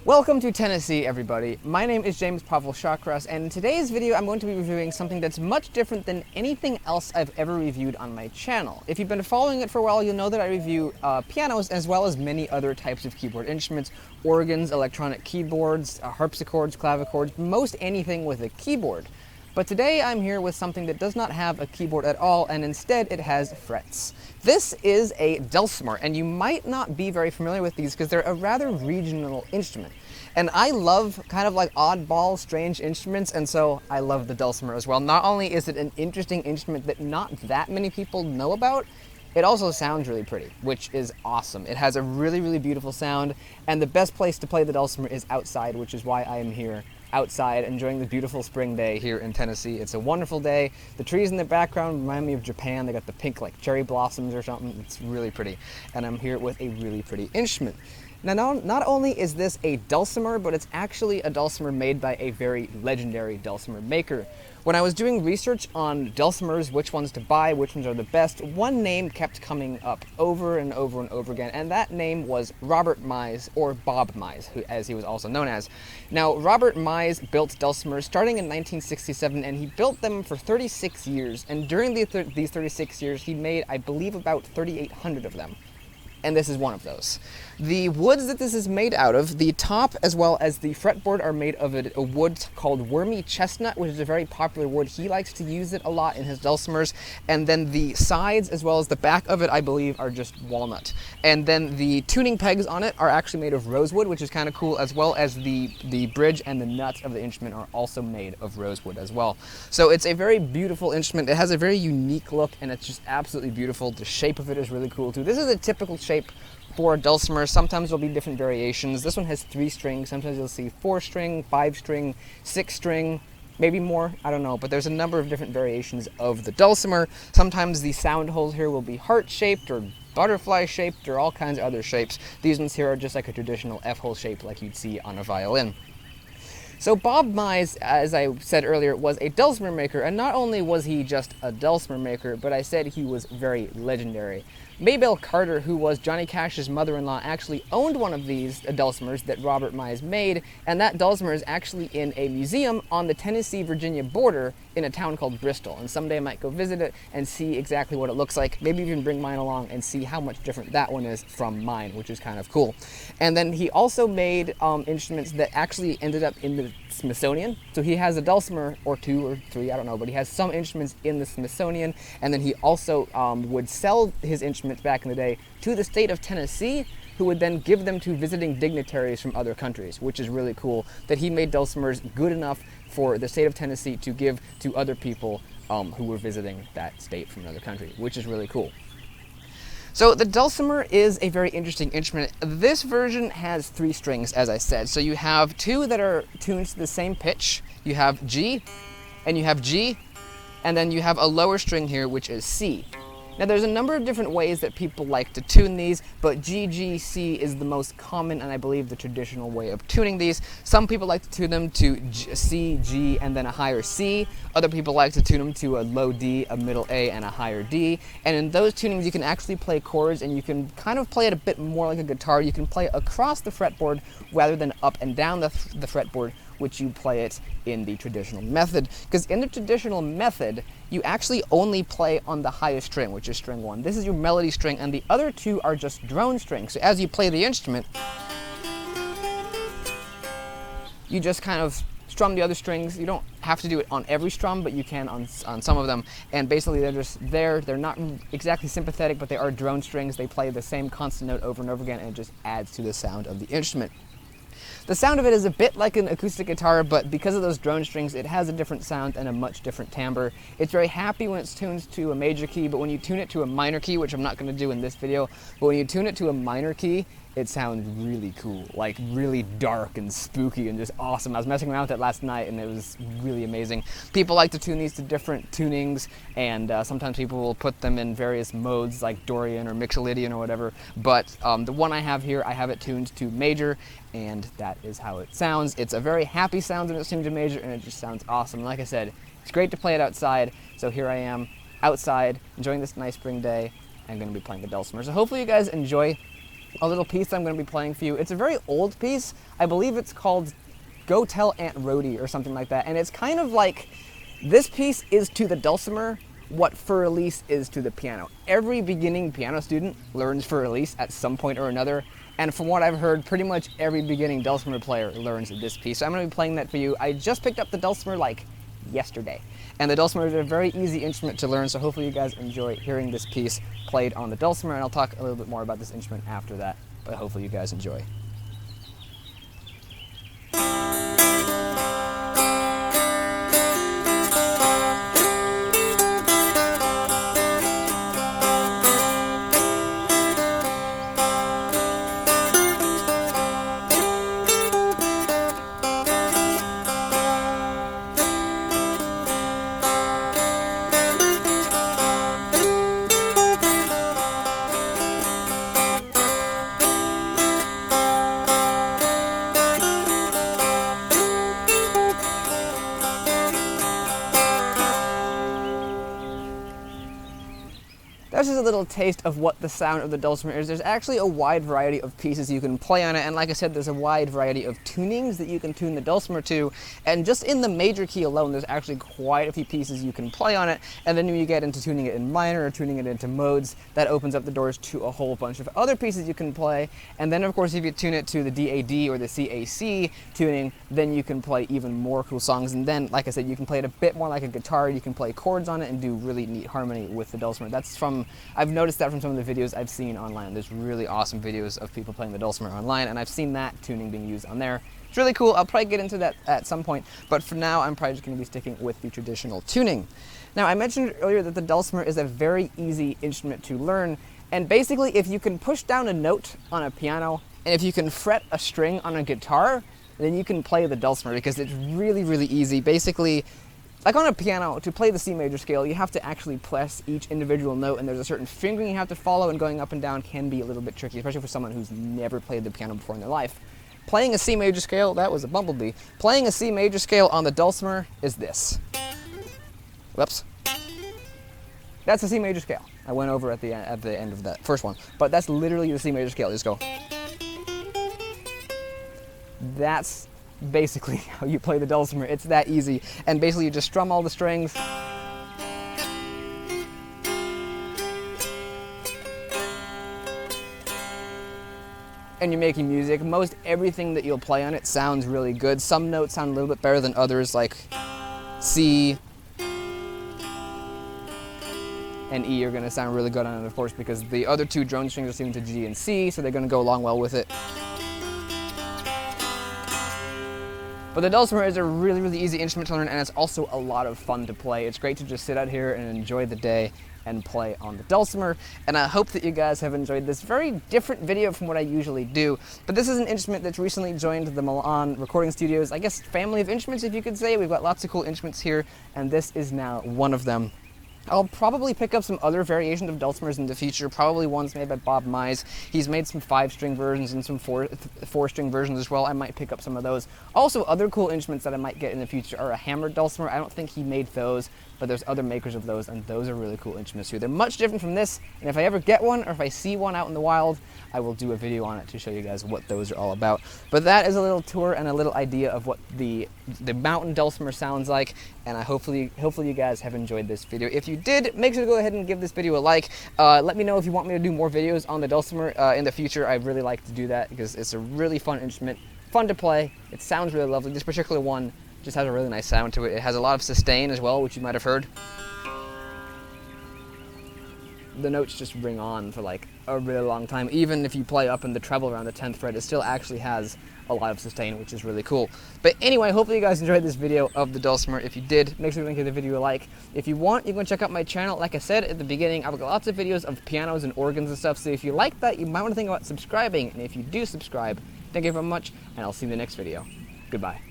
Welcome to Tennessee, everybody. My name is James Pavel Chakras, and in today's video I'm going to be reviewing something that's much different than anything else I've ever reviewed on my channel. If you've been following it for a while, you'll know that I review pianos as well as many other types of keyboard instruments, organs, electronic keyboards, harpsichords, clavichords, most anything with a keyboard. But today I'm here with something that does not have a keyboard at all, and instead it has frets. This is a dulcimer, and you might not be very familiar with these because they're a rather regional instrument. And I love kind of like oddball, strange instruments, and so I love the dulcimer as well. Not only is it an interesting instrument that not that many people know about, it also sounds really pretty, which is awesome. It has a really, really beautiful sound, and the best place to play the dulcimer is outside, which is why I am here outside enjoying the beautiful spring day here in Tennessee. It's a wonderful day. The trees in the background remind me of Japan. They got the pink like cherry blossoms or something. It's really pretty. And I'm here with a really pretty instrument. Now, not only is this a dulcimer, but it's actually a dulcimer made by a very legendary dulcimer maker. When I was doing research on dulcimers, which ones to buy, which ones are the best, one name kept coming up over and over and over again, and that name was Robert Mize, or Bob Mize, as he was also known as. Now, Robert Mize built dulcimers starting in 1967, and he built them for 36 years, and during these 36 years, he made, I believe, about 3,800 of them. And this is one of those. The woods that this is made out of, the top as well as the fretboard are made of a wood called wormy chestnut, which is a very popular wood. He likes to use it a lot in his dulcimers. And then the sides as well as the back of it, I believe, are just walnut. And then the tuning pegs on it are actually made of rosewood, which is kind of cool, as well as the bridge and the nuts of the instrument are also made of rosewood as well. So it's a very beautiful instrument. It has a very unique look, and it's just absolutely beautiful. The shape of it is really cool too. This is a typical shape for a dulcimer. Sometimes there'll be different variations. This one has 3 strings. Sometimes you'll see 4 string, 5 string, 6 string, maybe more, I don't know, but there's a number of different variations of the dulcimer. Sometimes the sound holes here will be heart-shaped or butterfly-shaped or all kinds of other shapes. These ones here are just like a traditional F-hole shape like you'd see on a violin. So Bob Mize, as I said earlier, was a dulcimer maker, and not only was he just a dulcimer maker, but I said he was very legendary. Maybelle Carter, who was Johnny Cash's mother-in-law, actually owned one of these dulcimers that Robert Mize made, and that dulcimer is actually in a museum on the Tennessee-Virginia border in a town called Bristol, and someday I might go visit it and see exactly what it looks like, maybe even bring mine along and see how much different that one is from mine, which is kind of cool. And then he also made instruments that actually ended up in the Smithsonian. So he has a dulcimer or 2 or 3, I don't know, but he has some instruments in the Smithsonian, and then he also would sell his instruments back in the day to the state of Tennessee, who would then give them to visiting dignitaries from other countries, which is really cool that he made dulcimers good enough for the state of Tennessee to give to other people who were visiting that state from another country, which is really cool. So the dulcimer is a very interesting instrument. This version has 3 strings, as I said. So you have 2 that are tuned to the same pitch. You have G, and you have G, and then you have a lower string here, which is C. Now there's a number of different ways that people like to tune these, but G, G, C is the most common and I believe the traditional way of tuning these. Some people like to tune them to C, G, and then a higher C. Other people like to tune them to a low D, a middle A, and a higher D. And in those tunings you can actually play chords, and you can kind of play it a bit more like a guitar. You can play across the fretboard rather than up and down the fretboard, which you play it in the traditional method. Because in the traditional method, you actually only play on the highest string, which is string 1. This is your melody string, and the other 2 are just drone strings. So as you play the instrument, you just kind of strum the other strings. You don't have to do it on every strum, but you can on some of them. And basically they're just there. They're not exactly sympathetic, but they are drone strings. They play the same constant note over and over again, and it just adds to the sound of the instrument. The sound of it is a bit like an acoustic guitar, but because of those drone strings, it has a different sound and a much different timbre. It's very happy when it's tuned to a major key, but when you tune it to a minor key, which I'm not going to do in this video, but when you tune it to a minor key, it sounds really cool, like really dark and spooky and just awesome. I was messing around with it last night and it was really amazing. People like to tune these to different tunings, and sometimes people will put them in various modes like Dorian or Mixolydian or whatever, but the one I have here, I have it tuned to major, and that is how it sounds. It's a very happy sound when it's tuned to major, and it just sounds awesome. Like I said, it's great to play it outside, so here I am outside enjoying this nice spring day. I'm going to be playing the dulcimer. So hopefully you guys enjoy a little piece that I'm going to be playing for you. It's a very old piece. I believe it's called Go Tell Aunt Rhody or something like that. And it's kind of like, this piece is to the dulcimer what fur-elise is to the piano. Every beginning piano student learns fur-elise at some point or another. And from what I've heard, pretty much every beginning dulcimer player learns this piece. So I'm going to be playing that for you. I just picked up the dulcimer like yesterday. And the dulcimer is a very easy instrument to learn, so hopefully you guys enjoy hearing this piece played on the dulcimer, and I'll talk a little bit more about this instrument after that, but hopefully you guys enjoy. That's just a little taste of what the sound of the dulcimer is. There's actually a wide variety of pieces you can play on it, and like I said, there's a wide variety of tunings that you can tune the dulcimer to, and just in the major key alone, there's actually quite a few pieces you can play on it, and then when you get into tuning it in minor or tuning it into modes, that opens up the doors to a whole bunch of other pieces you can play, and then of course if you tune it to the DAD or the CAC tuning, then you can play even more cool songs, and then, like I said, you can play it a bit more like a guitar, you can play chords on it and do really neat harmony with the dulcimer. That's from, I've noticed that from some of the videos I've seen online. There's really awesome videos of people playing the dulcimer online, and I've seen that tuning being used on there. It's really cool. I'll probably get into that at some point, but for now I'm probably just going to be sticking with the traditional tuning. Now, I mentioned earlier that the dulcimer is a very easy instrument to learn, and basically if you can push down a note on a piano, and if you can fret a string on a guitar, then you can play the dulcimer, because it's really, really easy. Basically, like on a piano, to play the C major scale, you have to actually press each individual note, and there's a certain fingering you have to follow, and going up and down can be a little bit tricky, especially for someone who's never played the piano before in their life. Playing a C major scale, that was a bumblebee. Playing a C major scale on the dulcimer is this. Whoops. That's a C major scale. I went over at the end of that first one, but that's literally the C major scale. You just go. That's basically how you play the dulcimer. It's that easy, and basically you just strum all the strings, and you're making music. Most everything that you'll play on it sounds really good. Some notes sound a little bit better than others, like C and E are going to sound really good on it, of course, because the other two drone strings are tuned to G and C, so they're going to go along well with it. But the dulcimer is a really, really easy instrument to learn, and it's also a lot of fun to play. It's great to just sit out here and enjoy the day and play on the dulcimer, and I hope that you guys have enjoyed this very different video from what I usually do. But this is an instrument that's recently joined the Milan recording studios, I guess family of instruments, if you could say. We've got lots of cool instruments here, and this is now one of them. I'll probably pick up some other variations of dulcimers in the future, probably ones made by Bob Mize. He's made some 5-string versions and some 4-string versions as well. I might pick up some of those. Also, other cool instruments that I might get in the future are a hammered dulcimer. I don't think he made those, but there's other makers of those, and those are really cool instruments too. They're much different from this, and if I ever get one, or if I see one out in the wild, I will do a video on it to show you guys what those are all about. But that is a little tour and a little idea of what the Mountain Dulcimer sounds like, and hopefully you guys have enjoyed this video. If you did, make sure to go ahead and give this video a like. Let me know if you want me to do more videos on the dulcimer in the future. I'd really like to do that, because it's a really fun instrument, fun to play. It sounds really lovely. This particular one just has a really nice sound to it. It has a lot of sustain as well, which you might have heard. The notes just ring on for like a really long time. Even if you play up in the treble around the 10th fret, it still actually has a lot of sustain, which is really cool. But anyway, hopefully you guys enjoyed this video of the dulcimer. If you did, make sure to give the video a like. If you want, you can check out my channel. Like I said at the beginning, I've got lots of videos of pianos and organs and stuff, so if you like that, you might want to think about subscribing. And if you do subscribe, thank you very much, and I'll see you in the next video. Goodbye.